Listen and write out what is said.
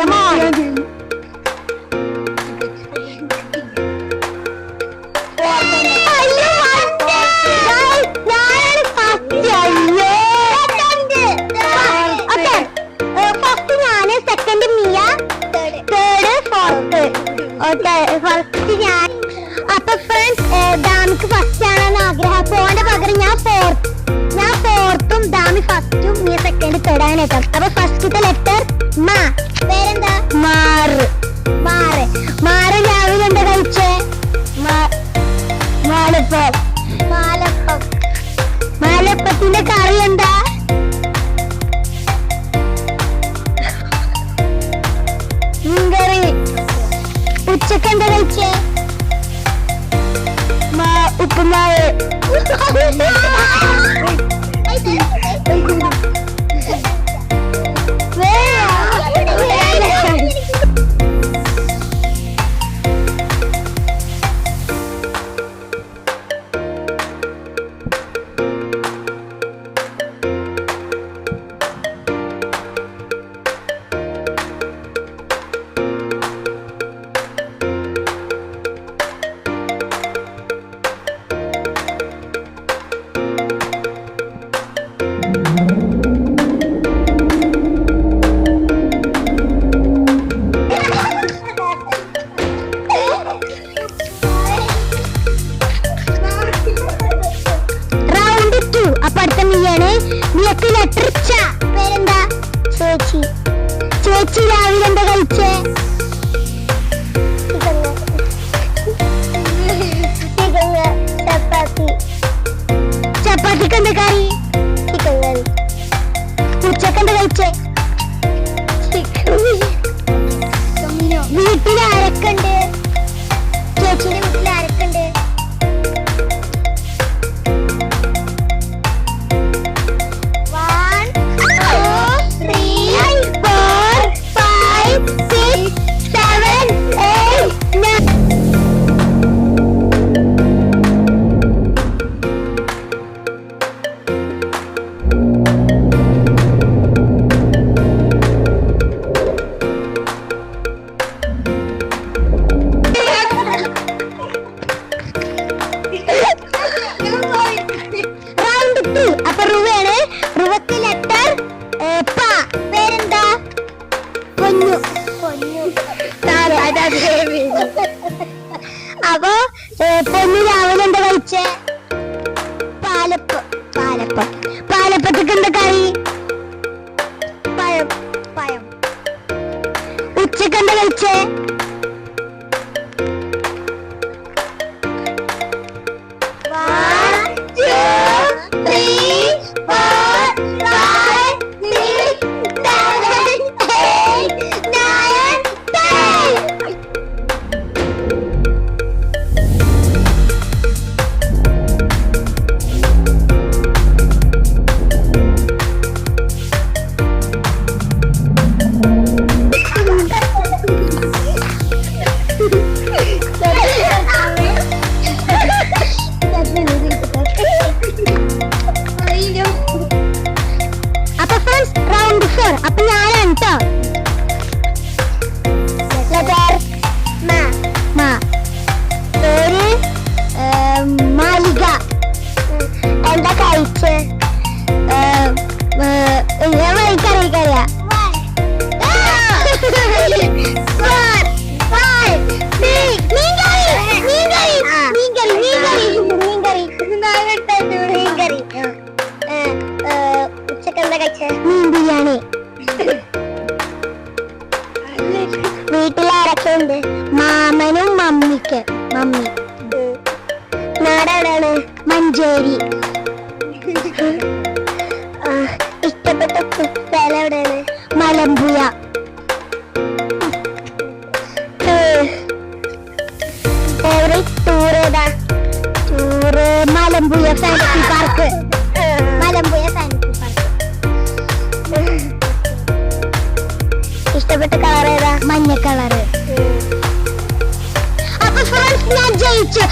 Come on. അപ്പൊ friends ദാമിക്ക് first ആണെന്ന് ആഗ്രഹം പോന്റെ പകരം ഞാൻ ഫോർത്തും ദാമി ഫസ്റ്റും നീ സെക്കൻഡ് തേർഡ് അങ്ങനെ എത്താം. അപ്പൊ ഫസ്റ്റത്തെ ലെറ്റർ മാ. പേരെന്താ? മാറ്. മാറ് മാറ് രാവിലെ എന്താ കഴിച്ചേ? മാലപ്പം. മാലപ്പം. മാലപ്പത്തിന്റെ കറി എന്താ? മീൻകറി. ഉച്ചക്ക് എന്താ കഴിച്ചേ? ഉപ്പുമാവ്. ചേച്ചി. ചേച്ചി രാവിലെ എന്താ കഴിച്ചേ? ചപ്പാത്തി. ചപ്പാത്തിക്ക് എന്താ കറി? ചിക്കൻ കറി. ഉച്ചക്ക് എന്താ കഴിച്ചേ? വീട്ടിൽ ആരൊക്കെ ഉണ്ട്? ചേച്ചിയുടെ വീട്ടിൽ ആരൊക്കെ ഉണ്ട്? അപ്പൊ പൊന്നു രാവിലെ എന്താ കഴിച്ചേ? പാലപ്പത്തേക്ക് എന്താ കറി? പഴം. ഉച്ചക്ക് എന്താ കഴിച്ചേ? അപ്പൊ ഞാനാണ് കേട്ടോ. പേര് മാലിക. എന്താ കഴിച്ചേ? എനിക്കറിയാ. ഉച്ചക്ക് എന്താ കഴിച്ചേ? മീൻ ബിരിയാണി. വീട്ടിലാരൊക്കെ ഉണ്ട്? മാമനും മമ്മി. നാടെവിടെയാണ്? മഞ്ചേരി. ഇഷ്ടപ്പെട്ട സ്ഥലം എവിടെയാണ്? മലമ്പുഴ. ഫേവറേറ്റ് ടൂർ ഏതാ? Tour Malampuzha fancy park. ഇഷ്ടപ്പെട്ട കളർ ഏതാ? മഞ്ഞ കളറ്. അപ്പൊ ഫ്രണ്ട്സ് ഞാൻ ജയിച്ചു.